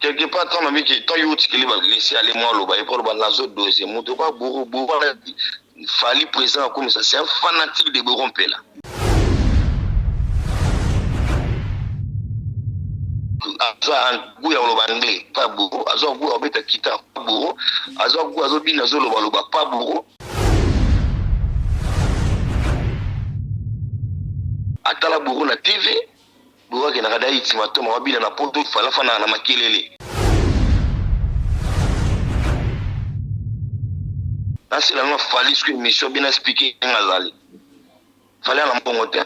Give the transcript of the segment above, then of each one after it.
quelque part tant avec tant youth qui va laisser aller moi le bail pour le balazo dossier moto pas bourou fali présent comme ça c'est un fanatique de Borompe là. Azo angu ya lo anglais pas bourou azo angu obeta kita pas bourou azo angu azo bina zo lo pas bourou atala bourou na TV bourou ke na kada iti matoma wabila na poto fala fana na makelele. C'est la même fallait que mission bien expliqué ngazali. Fallait en bon côté.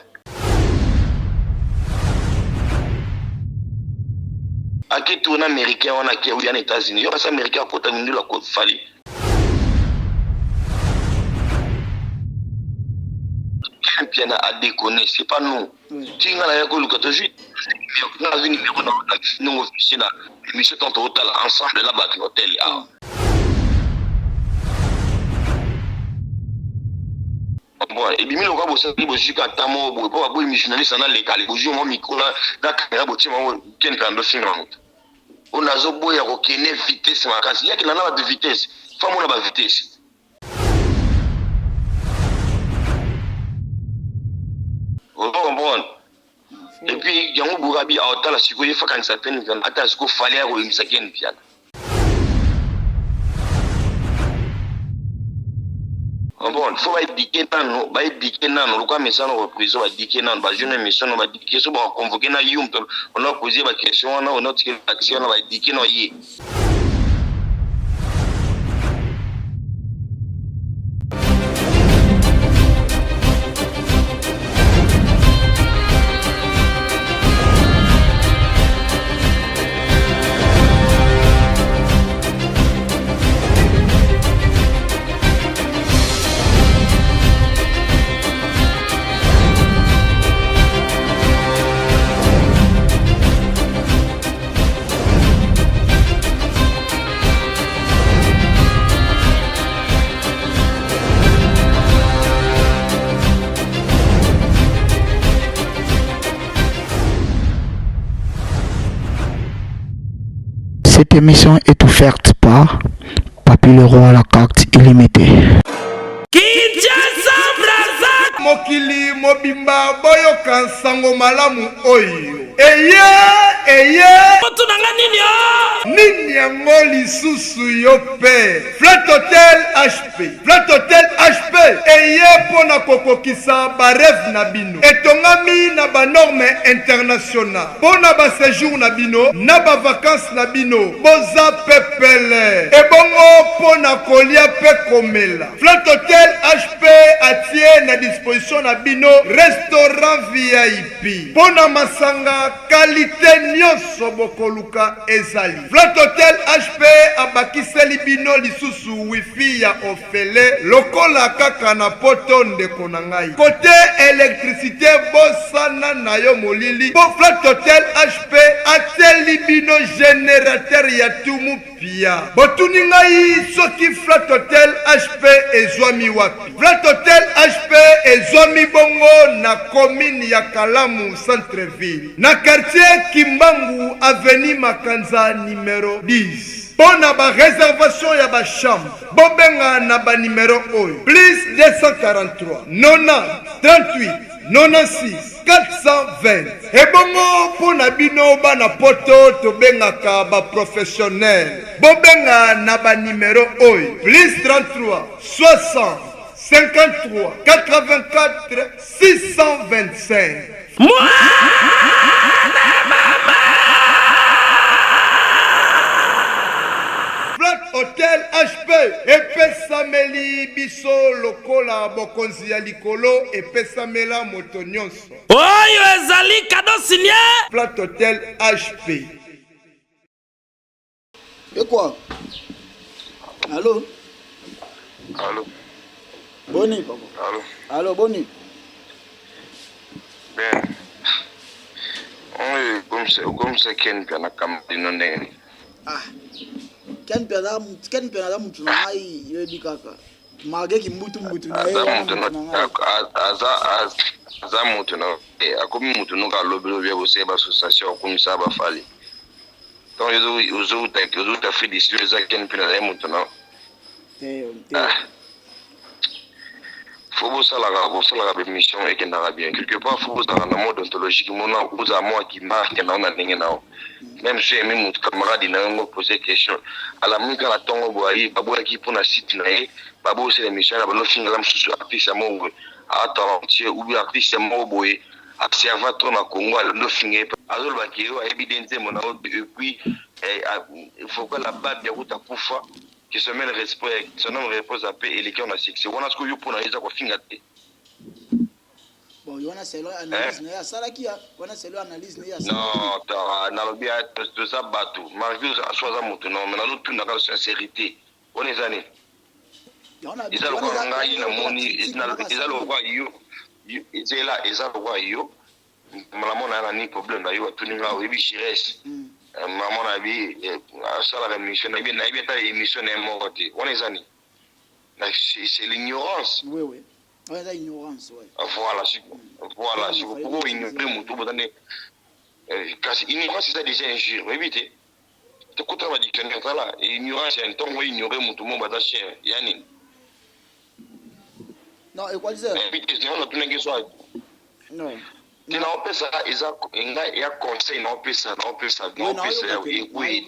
Aki tout américain on a qui aux États-Unis. Yo pas américain pour terminer la côte fallait. Bien à déconner, c'est pas nous. Tu ngala ya ko luka toujours. Na vini pe na nous officier na mission tant total ensemble là-bas hôtel. Bon, et bien, on va bosser jusqu'à Tamo, pour avoir une missionnaire dans les calés, pour jouer mon micro là, dans la caméra, pour tirer mon quelqu'un de film. On a zo boya ko kene vitesse ma kasi, il y a qui n'a pas de vitesse, femme on a pas de vitesse. On comprend. Et puis, il y a un bourabi à hôtel, si vous voulez faire quand ça peine, quand attends, ce qu'il fallait au imsaken piano. Bon, il faut éduquer non, bah éduquer non, le quoi mais ça nous reprise, va éduquer non, bah jeune mission, on va éduquer, so on convoquer na yum, on a posé la question, on a tiré l'action, on va éduquer non y. Cette émission est offerte par Papi le Roi à la carte illimitée. Mokili mobimba boyo kansango malamu oyo. Eye Otunanga nini yo? Nini yango lisusu yo pe. Flat Hotel HP. Flat Hotel HP. Eye pona kokokisa ba rêve na bino. Etongami na ba norme international. Pona ba séjour na bino, na ba vacances na bino. Boza pepele. Ebongo pona kolia pe komela. Flat Hotel HP atie na disposition na bino restaurant VIP. Pona masanga qualité nyonso bokoluka ezali. Flat Hotel HP abakiseli bino lisusu wifi ya ofele lokola kaka na poto ndeko na ngai. Côté électricité bosana na yo molili. Po Flat Hotel HP ateli bino générateur ya tumu pia. Botuni ngai soki Flat Hotel HP ezwami wapi. Flat Hotel HP ezwami bongo na commune ya Kalamu centre-ville. Na quartier Kimbangu avenue Makanza numéro 10. Pona ba réservation ya ba chambre. Bobenga na ba numéro oyo. Plus 243 90 38 96 420. Ebongo pona bino bana poto to benga ka ba professionnel. Bobenga na ba numéro oyo. Plus 33 60 53 84 625. Flat Hotel HP epesameli biso lokola bokonzi ya likolo epesamela moto nyonso. Oyo ezali kado signé. Flat Hotel HP. Et quoi? Allô? Allô. Boni, papa. Allô. Allô, Boni. Ben. Comme c'est Ken Piana Camarino Nene. Ah. Ken Piana mutu na ngai yebi kaka. Mage ki mbutu na ye. Aza mutu na. Akomi mutu no ka lobelo bia bose ba association akomi sa ba fali. donc aux autres Afrique du Sud eza ken mpe nazali moto na faut bosalaka bémission ekendaka bien quelque part faut bozalaka na mode ontologique mona ozala mwa kimarke nao na ndenge nao même so emi moto camarade na yango pose question alamui kaka na ntongo boye baboyaki mpona site na ye babosela émission na balofingala mosusu artiste ya moko atalentie ou bien artiste moko boye observa trop na Congo alofinga ye azolobaki yo ayebi de nzembo na yo epuis il faut que la base ya kuta kufa que se mène respect son nom repose à paix et les gens na succès wana ce que yo pona eza ko finga te bon yona selo analyse na ya salaki wana selo analyse na ya non ta na lobi to ça bato marvio a choisi moto non mais na lo tunda ka sincérité on est ané ils ont ko ngai na moni ils ont ko yo eza lo ko yo malamona na ni problème na yo tuninga o ebi chires maman na bi ça la émission na bien ta émission na morte on est ané c'est l'ignorance oui ouais la ignorance ouais voilà je peux ignorer mon tout bonne kasi ignorance c'est déjà injure éviter te contre la dictionnaire là ignorance c'est un temps où ignorer mon tout mon bata cher yani non et quoi dire éviter on a tout n'importe quoi non tu n'as pas ça il y a conseil non pas ça oui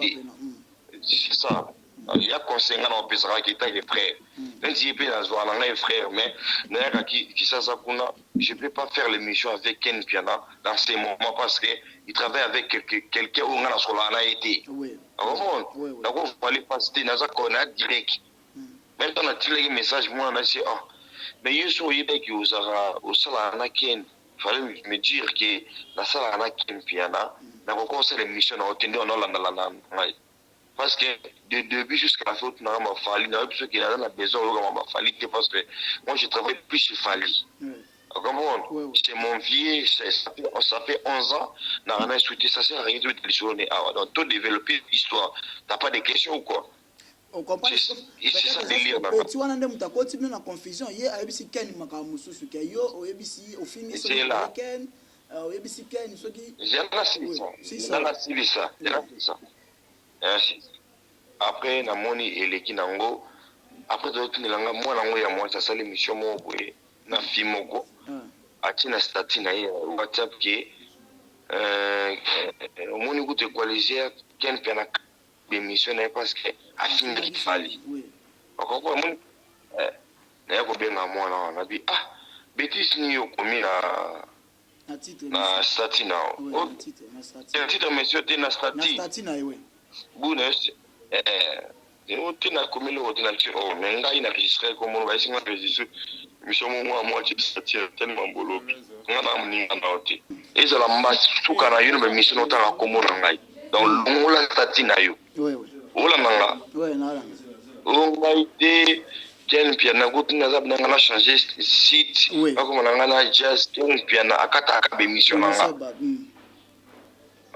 c'est ça il y a conseil non pas ça qui est frère même si il a un frère mais d'ailleurs qui ça kuna je peux pas faire l'émission avec Ken Piana dans ces moments parce que il travaille avec quelqu'un où on a sur la été oui donc on va aller passer dans un corner direct même dans le message moi on a dit mais il y a eu des qui au salana Ken fallait me dire que la salana Ken Piana dans le conseil l'émission on a la parce que de début jusqu'à la fin, on a fallu, ceux qui ont besoin, on a fallu, parce que moi je travaille plus chez Fali. C'est mon vieux, ça fait 11 ans, on a souhaité, ça sert à rien de téléphoner. Donc, tout développer l'histoire, t'as pas de questions ou quoi? On comprend. C'est ça délire. Tu vois, on a continué la confusion. Il y a ABC Ken Makamusu, yo, au ABC, au film, c'est là. Au ABC Ken, ce qui. J'ai ça. Après na moni eleki nango après d'autres nilanga moi nango ya moi ça sale mission moko na fimoko atina statut na WhatsApp ke moni ko te coaliser ken pena émission na parce que afinga kifali okoko moni na yako benga moi na bi betis ni yo komi na statut na titre monsieur te na statut na oui Bounes, tu n'as commis le rôle de mais il a enregistré comme on va essayer d'enregistrer. Nous sommes moi qui s'attire tellement beau. On a amené un autre. Et ça la masse tout quand a une mission autant comme on a eu. Donc on l'a tatina eu. Oui. On l'a nanga. Oui, non. On a été Ken Piana gout na ngana changer site. Comme on a ngana jazz Ken Piana akata ka mission nanga.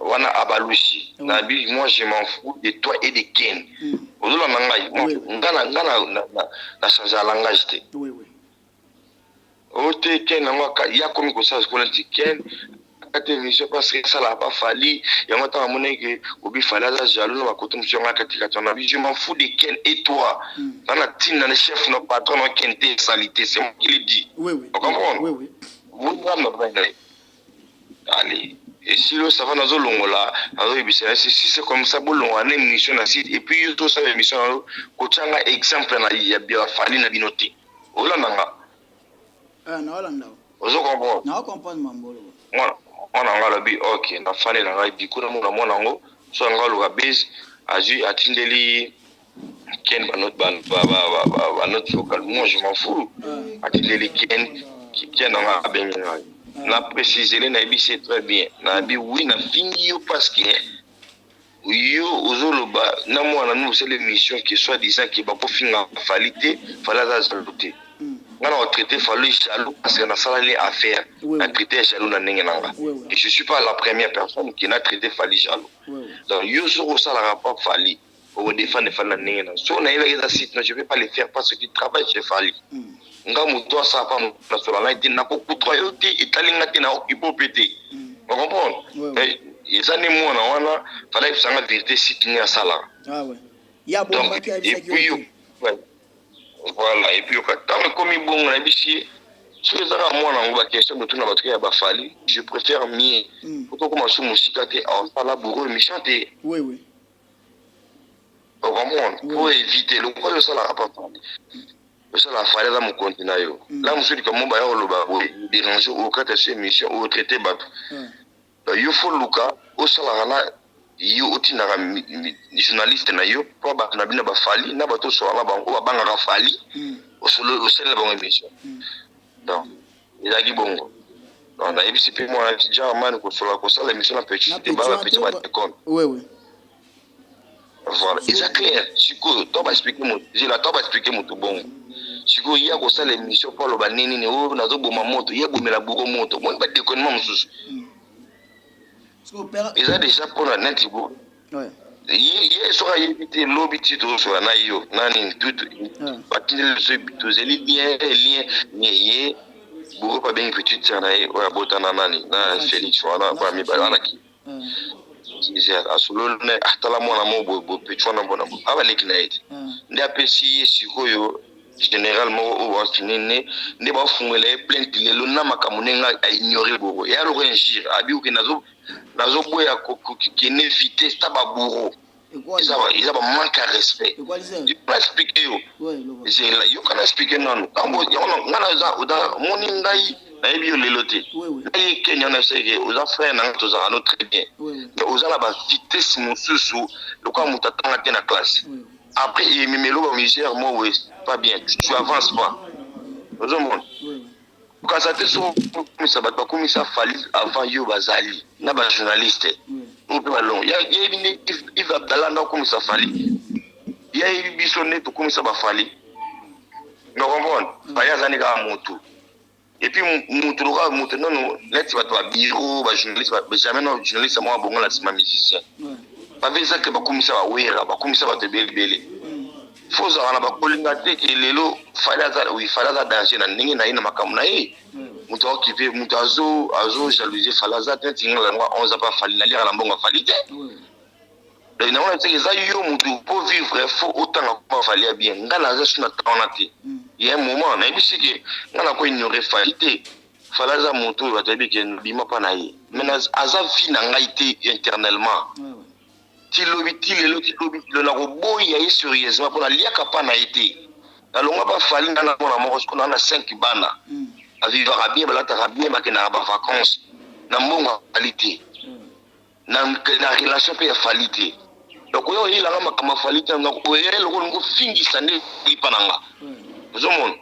Wana abalushi na bi moi je m'en fous de toi et de Ken ozola nangai ngana na changer langage te oui ote Ken ngaka ya komi ko ça ko ti Ken kate mission parce que ça l'a pas fallu ya ngata amone que obi fala za jaloux na bakoto monsieur ngaka tika tona bi je m'en fous de Ken et toi na tina le chef no patron no Ken te salité c'est moi qui le dis oui vous comprenez vous comprenez allez et si le savant dans longola si c'est comme ça bon on a une mission na site et puis tout ça émission ko tanga exemple na ya bien fali na binoté ola nanga na ola ndao ozo comprendre na comprendre mambolo on a ngala bi OK na fali na bi kuna mona ngo so ngalo ga base aju atindeli Ken ba notre vocal moi je m'en fous atindeli Ken nga benga na préciser les nabi c'est très bien nabi oui na fini yo parce que yo ozoloba na mwana nous c'est l'émission qui soit disant qui ba ko finga falité fala za zaloté ngana o traiter fallu jaloux parce que na sala les affaires na traiter jaloux na ninga nanga et je suis pas la première personne qui n'a traité fallu jaloux donc yo sur ça la rapport fallu au défendre fala ninga so na ile za site je vais pas les faire parce que travail chez fallu nga muto ça pas na sur la ligne na ko kutra yo ti italinga ti na okipo pété vous comprenez les années moi on a fallait que ça la vérité si tu n'as ça là. Ah ouais. Il y a bon qui a et puis voilà et puis quand comme bon on a bichi sur les arts moi on va question de tout na batterie à bafali je préfère mieux pourquoi commencer musique à en parler bourreau et chanter. Oui oui. Vraiment pour éviter le quoi ça la pas ça la fallait dans mon continent yo là monsieur dit comment ba yo lo ba déranger au cas de ces missions au traité bateau yo faut luka au sala na yo otina journaliste na yo pour ba na bina ba fali na bato so na bango ba banga fali au solo au sel ba émission donc il a dit bongo donc na ibisi pe moi déjà man ko so la ko ça l'émission na petit débat petit ba compte oui oui. Voilà, c'est clair. Chico, tu vas expliquer mon, j'ai la tu vas expliquer mon tout bon. Chico, il y a comme ça l'émission pour le banini, ne oh na zo boma moto, il y a comme la bourreau moto. Moi pas déconnement monsieur. Ils ont déjà pour la net bon. Ouais. Il sera éviter lobby titre sur na yo, nani tout. Batiner le ce tout c'est bien lien bourreau pas bien petit ça na ouais botana nani na Félix voilà pas mi bana qui. À solo ne atala mwana mo bo petwana bona bo abaleki na ete ndi apesi sikoyo généralement au wastinene ndi ba fungele plainte lelo na makamunenga a ignorer bobo ya lo renjir abi uke nazo boya ko kene vitesse tababuro ils ont manque de respect il peut expliquer yo j'ai là yo kana expliquer non kambo ngana za oda moni ndai na yebi yo leloté et Kenya na sege aux frères na to za no très bien mais aux la ba vitesse mosusu le quoi mutatanga te na classe après il memelo ba misère moi ouais pas bien tu avances pas aux monde quand ça te so comme ça ba comme ça fallait avant yo bazali na ba journaliste ou pas long il y a il va dalanda comme ça fallait il y a bisonné tout comme ça ba fallait non comprendre ba ya zani ka moto et puis muturuka mutu non let's va toi bureau ba journaliste ba jamais non journaliste moi bon la c'est musicien pas veut ça que ba komisa ba wera ba komisa ba te belebele faut ça na ba kolingate ke lelo fala za danger na ningi na ina makamu na ye mutu occupé mutu azo jalousie fala za tinga la ngwa 11 pas fali na lira la mbonga falite donc na on sait ça yo mutu pour vivre faut autant pas fali bien ngana za suna tonate il y a un moment na bisiki ngana ko ignorer falite fala za mutu ba tabi ke bima pa na ye mais aza vie na ngaité internellement ti lobi le na ko boya ye sérieusement pour la liaka pa na été alonga ba fali ngana mona moko ko na 5 bana a vivre bien balata bien ba ke na ba vacances na mbonga qualité na relation pe ya falite donc yo il a ma falite na ko ye le ko fingi sande ipananga zomon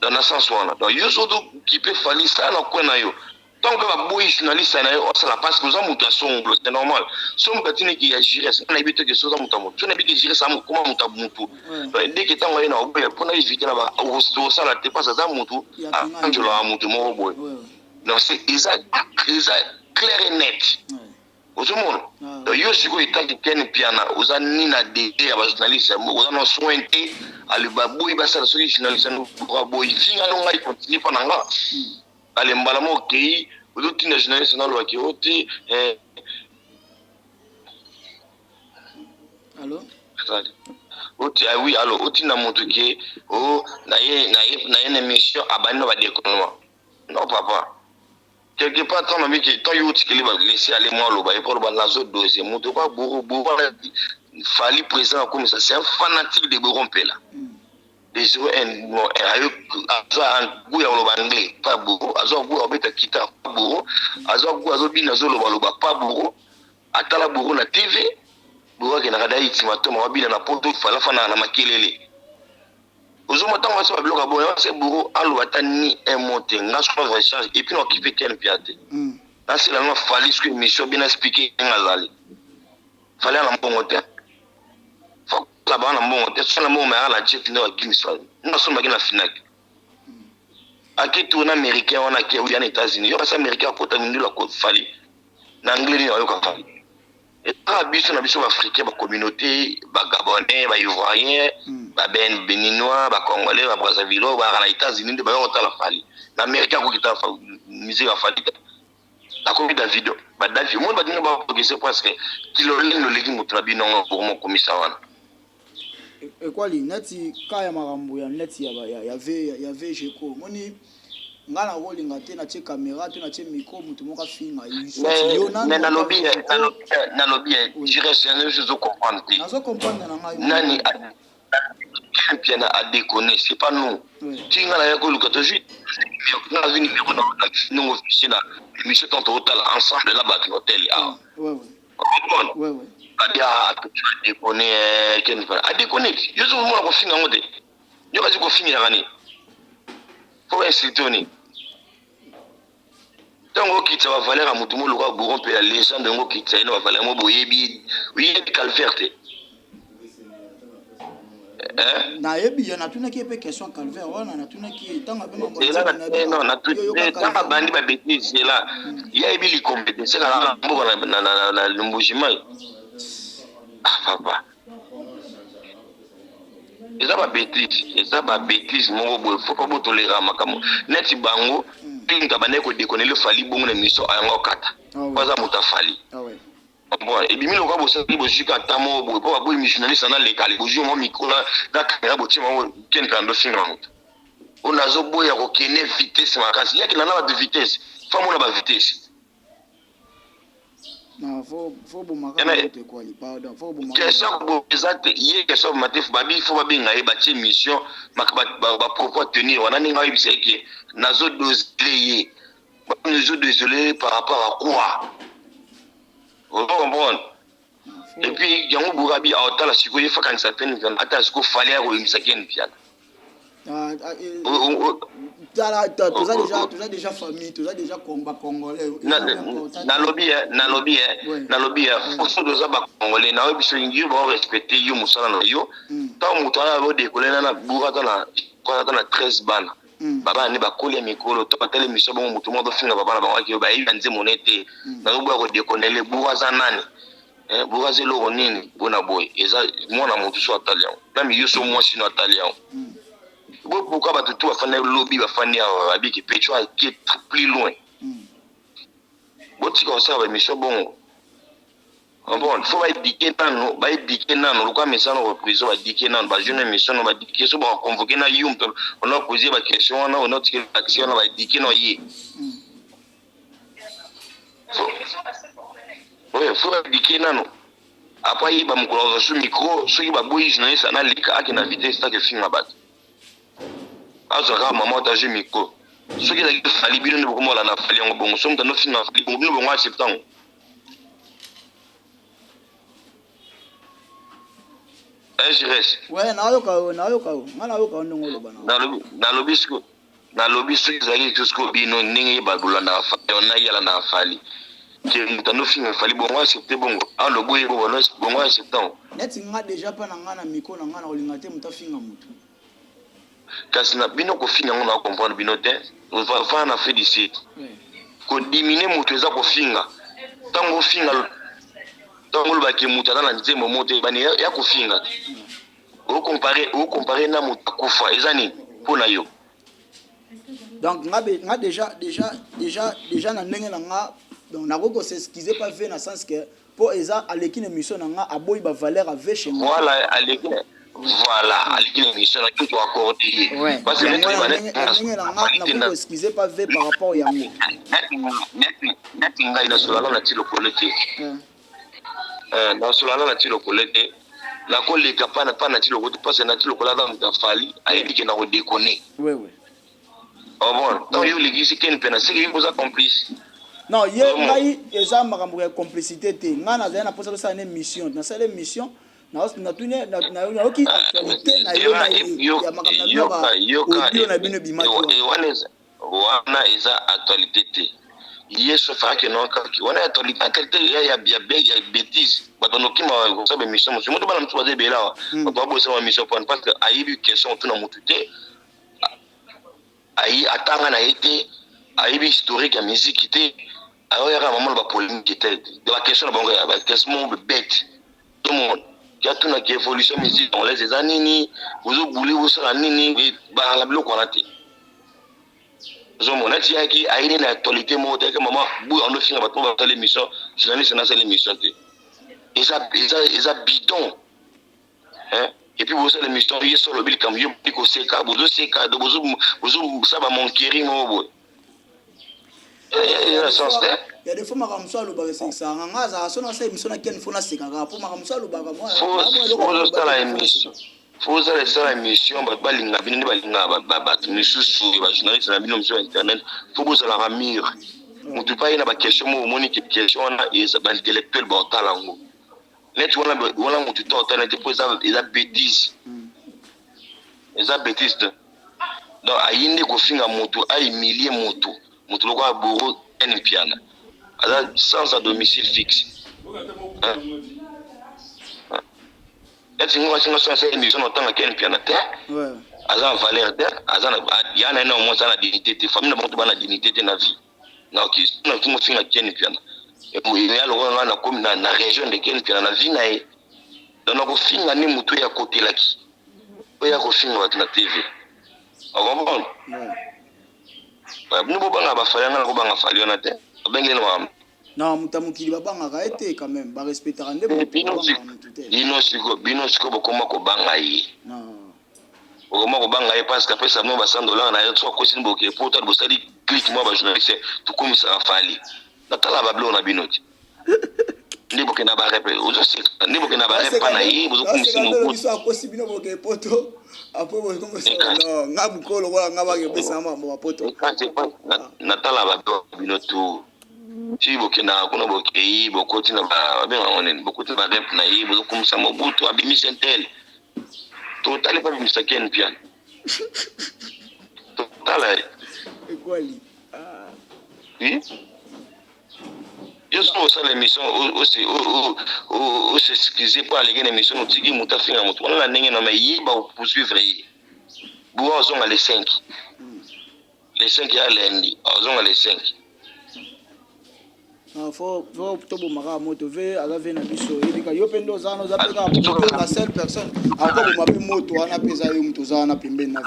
dans le sens wana donc yo so qui peut fali ça na ko na yo tant que ba boy journaliste na yo ça la passe que ça muta sombre c'est normal somme katine qui agir ça na bito que ça muta mutu na bito gérer ça comment muta mutu donc dès que tant na obe pour na éviter na ba au ça la te passe ça mutu angelo a mutu mo boy donc c'est exact clair et net ozomona yo siko itaki ken piana ozani na dede aba journaliste ozana sointe ali baboyi basala soki journaliste no baboyi finga no ngai continue pa nanga ale mbala mo kei ozotinda journaliste na lo ki oti allô oti oui allô oti na moto ke na ye émission abani ba déconnement non papa quelque part tant ami qui tant yo tikeli ba laisser aller moi lo ba et pour ba lazo dossier moto pas bourou fali présent comme ça c'est un fanatique de Borompela des bon ayo azo un goût ya lo ba anglais pas bourou azo goût obeta kita pas bourou azo goût azo bina zo lo ba pas bourou atala bourou na TV bourou ke na kada itimato ma bina na poto fala fana na makelele ozoma tango ça bloka bon c'est bourreau allo atani un monté ngaso va charge et puis on occuper quel piate là c'est la fallait ce que mission bien expliquer ngazali fallait na mbongo te faut la bana mbongo te ça na mo ma la jet na Guinness na so magina finac akitu na américain on a qui aux États-Unis yo ça américain ko ta ndula ko fali na anglais ni yo ka fali et biso na biso africain ba communauté ba gabonais ba ivoirien ba béninois ba congolais ba brazzaville ba na États-Unis de ba yo ta la fali na américain ko kita musique a fali akomi Davido ba Davido monde ba dinga ba progresser parce que kilo lendo leki mutu na bino pour mo komisa wana et quoi li neti kaya makambo ya neti ya VGK moni ngana rolinga te na tie caméra te na tie micro mutu moka finga mais na lobby je reste ne je comprends pas nazo comprendre na ngai nani bien à déconner c'est pas nous tu ngana ya ko luka to juste na vini pe na nous officier na mission total ensemble là bas hôtel ouais adia déconner ken fa a déconner yo zo mo ko finga ngode yo ka ko finga ngani faut insulter tango kitsa va valeur à mutumo lo ka bourron pe la légende ngo kitsa ino va valeur mo boyebi oui calverte na yebi ya natuna ki pe question calvaire wana natuna ki tanga pe mambo non na tanga bandi ba bêtise là ya yebi li compétence la mbo na lumbujima ah papa eza ba bêtise mo bo faut pas tolérer makamo neti bango pinga baneko déconner le fali bongo na miso ayango kata kwaza mutafali bon et bimi lo ka bo sali bo jika tamo bo po ba bo missionnaire na lekali bo jomo mikola da kamera bo tima ken kando singa mutu ona zo boya ko kene vitesse makasi yaki na ba de vitesse famo na ba vitesse non faut bo makasi te quoi pardon faut bo makasi question bo exact yé question matif babi faut ba benga e ba tie mission ba propos tenir wana ninga yibise ke nazo doser nazo désolé par rapport à quoi vous comprenez et puis yango burabi a otala siko yefa kan certaine kan ata siko fallait ko yimisa ken piala tu as déjà famille tu as déjà combat congolais na lobby faut doza ba congolais na biso ngi ba respecter yo musala na yo tant mutana ba décoller na burata na 13 bana baba ni ba kolia mikolo to patele miso bon mutu mo do finga baba ba ki ba yi nze monete na go ba ko déconner le buraza nani buraza lo nini bona boy eza mona mutu so italien na mi yo so mo sino italien pourquoi ba tout afana lobby ba fani ya biki pecho qui est plus loin boti comme ça ba miso bon bon faut ba diké nano lo kwa mesano reprise ba diké nano ba jeune mission ba diké so ba convoquer na yum on a posé ba question on a tiré action ba diké no yi ouais faut ba diké nano après ba mukolo so micro so ba boyi journaliste na lika akina vitesse ta ke finga bat azaka maman ta je micro ce qui est fali bino ne bomo la na fali ngo bongo so mtano finga fali bongo bongo acceptant RS ouais na yo ka ndongolo bana na lobby so izali jusqu'au bino ningi badula na fali na yala na fali ke mtano finga fali bongo accepter bongo en le boye bongo acceptant neti nga déjà pa na nga na micro na nga na olinga te mutafinga mutu kasi na bino ko finga ngona comprendre bino te va na fait d'ici ko diminuer mutu eza ko finga tango finga tango ba ke mutu na nzembo moto bani ya ko finga o comparer na mutu kufa eza ni pona yo donc nga déjà na ndenge na nga donc na ko s'excuser pas fait na sens que pour eza aleki na mission na nga aboyi ba valeur avec chez moi voilà aleki na mission na tout accordé parce que na excusez pas fait par rapport à yango net ngai na solala na tilo kolete na solala na tilo kolete la koleka pana tilo kolete parce que na tilo kolala na fali ayebi na ko déconner ouais oh bon donc yo légisi ken pena c'est que vous a complice non ye ngai eza makambo ya complicité te nga na zana posa ça une mission na ça mission na tunya na oki actualité na yo ya makambo na bino bimaki wana eza actualité te yeso fa ke non ka wana actualité ya bêtise bato no kima ko sabe mission mo moto bana mtu baze bela ba bo sa mission parce que ayibi question tout na mutu te ayi atanga na été ayibi historique ya musique te alors il y a un moment de polémique qui était de la question de la question bête tout le monde il y a tout une évolution musique on les années vous voulez vous sur la nini bah la bloc on a été Zomo na tiaki aine na actualité mo te que maman bu on finga ba to ba l'émission journaliste na l'émission te et ça bidon hein et puis vous savez l'émission hier sur le bil comme yo piko seka bozo seka do bozo ça va mon kiri mo bo il y a sens là il y a des fois makamso lo ba seka nga za so na sa émission na ken fona seka ga po makamso lo ba ga moi faut ça la émission faut ça la émission ba linga bino ba linga ba misusu ba journaliste na bino sur internet faut vous la ramir mutu pa ina ba question mo moni question na et ba intellectuel ba talango net wala mutu to internet pour ça bêtise eza bêtise donc ayinde ko finga mutu ay millier mutu loko aboro en piana ala sans à domicile fixe et on va sur cette émission en tant que piano ouais azan valeur azan yana na mo sana dignité te famille na bon na dignité te na vie na ki na tumo finga ken piano et pour il y a le na comme na région de ken piano na vie na e donc ko finga ni mutu ya côté laki oya ko finga wat na TV on va nous bo banga ba fala na ko banga fali na te bengele na non mutamukili babanga ka ete quand même ba respecter ande bino siko bokoma ko banga yi non bokoma ko banga yi parce que après ça no ba $100 na yo ko sin boke pour bo sali click moi ba journaliste tout comme ça fali na tala ba blo na binoti ndi boke na ba rep ozo se ndi boke na ba rep na yi bozo comme si mo ko ko si bino boke poto après bo comme ça non ngabu ko lo wala ngaba ke pesa mama poto na tala ba binoti si bokena kuna bokei bokoti na ba benga onen bokoti ba rep na yi bozo kumisa mobutu abimi sentel total pas bimisa ken pian total equally oui yo so ça l'émission aussi aussi excusez pas les gars émission otiki muta finga mutu on la ndenge na mayi ba poursuivre yi bo ozonga les 5 ya lundi ozonga les 5 faut tobo maka moto ve ala ve na biso ebika yo pendo zano za peka la seule personne encore bo mapi moto ana pesa yo mto zana pembeni na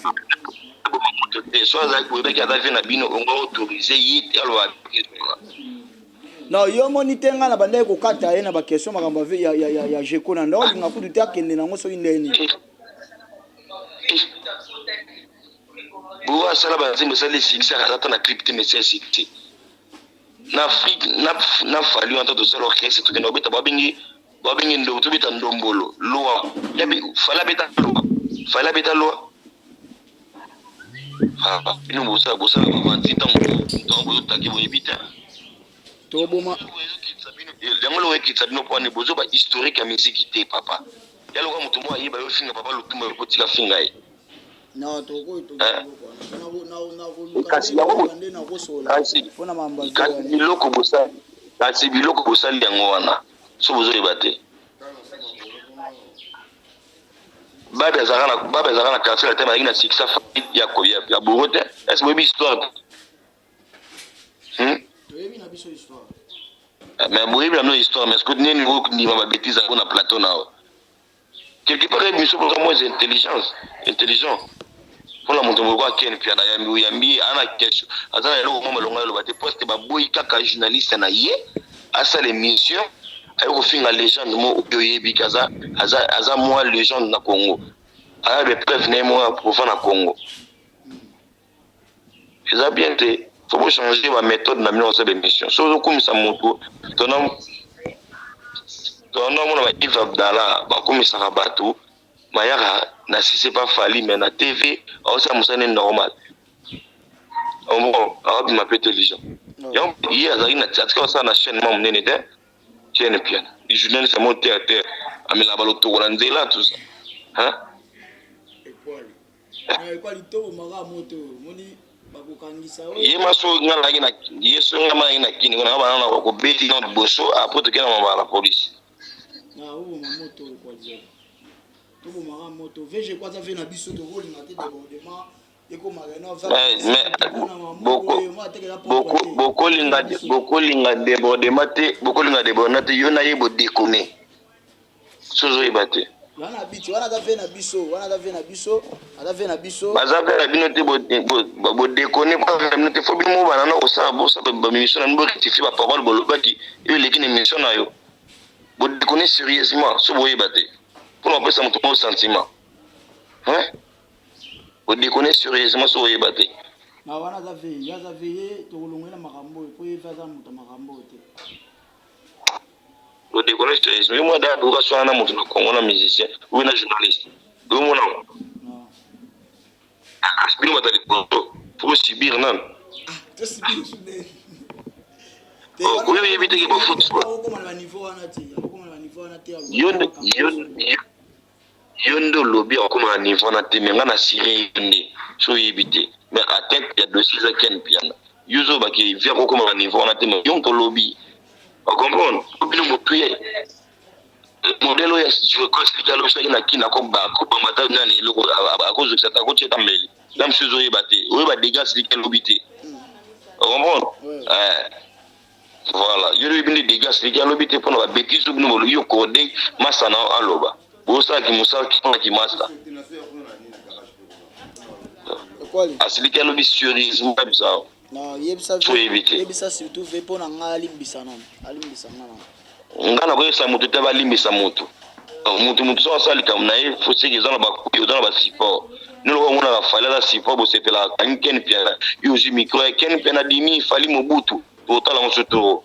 ve soit za ko beka ala ve na bino ongo autoriser yite alwa non yo monite nga na bande ko kata ye na ba question makamba ve ya jeko na ndo linga kudu ta kende na ngoso indeni bo asala ba zimbe sali fixe ata na crypte nécessité na Afrique na fallu en tant que seul orchestre tout que no beta babingi ndo to beta ndombolo loi yabi fala beta loi ino bosa vanti donc bozo taki bo ebita to boma yango lo ekitsa bino po ne bozo ba historique ya musique te papa yalo kwa mutu mo ayiba yo finga papa lo tumba ko tika finga e na to ko to kasi biloko bosali yango wana so bozoyeba te babe azalaka na quartier la te balingi na sikisa ya boro te ese boyebi histoire mais boyebi na no histoire mais ceque nini okondima babétise yango na plateau nao quelque part miso boza moins intelligent pour la moto kwa ken pia na yambi ana question azana eloko mama longa lo bate poste ba boyi kaka journaliste na ye asa l'émission ayo ko finga légende mo oyebi kaza aza moi légende na Congo aya be preuve ne mo profond na Congo ça bien te faut changer ma méthode na mino cette émission so comme ça moto tonom mo na Yves Abdallah ba comme ça rabatu mayara na si c'est pas fali mais na TV ça musane normal bon arabe m'a intelligent donc hier azali na tsatka ça na chaîne mam nene te chaîne piano les journalistes sont montés à terre amela baloto na nzela tout ça hein ekwali to mara moto moni bakokangisa ye maso ngala ina yeso ngama ina kini kuna bana ko beti na boso après to kena mama la police na ubo mamoto kwa jeu tobo mara moto veje kwa za vena biso to rôle na te débordement eko magana bokolinga débordement te bokolinga débordement te yo na yebo déconner sozo ibate wana biti wana da na biso ada na biso baza pe na bino te bo déconner pas na te fobi mo bana na osala bosa ba mission na bo rectifier ba parole bo lobaki et les qui mission na yo bo déconner sérieusement so boye baté pour on peut ça mon sentiment hein bo déconner sérieusement so boye baté na wana da ve to kolongela makambo po yefaza muta makambo te bo déconner sérieusement moi da do ka na mutu na Congo na musicien ou na journaliste do mo na bino batali pour subir nan to subir oui éviter que ba football yondo lobby akoma niveau na te menga na siré yonde so éviter mais atteint ya dossier za ken piana yuzo baki via kokoma niveau na te mais yonto lobby on comprend bino motuye modelo ya je expliquer lo ça na kina ko ba ko mata nani loko à cause de ça ta ko teta mbeli dam suzo yebate o ba dégâts c'est quel lobby te on comprend voilà yori bindi dégâts c'est quel lobby te pour na bêtise bino bolo yo codé masana aloba bosa ki musa ki master asili quel lobby sérieusement ça non yebisa surtout ve pona ngali bisana ngana ko yesa mutu te balimbisa mutu so asali kam na e faut que ezana ba kuyo dans ba support nous le on a fallu la support bo sepela ken pia yo ji micro ken pia na dimi fali mobutu to tala mo suturo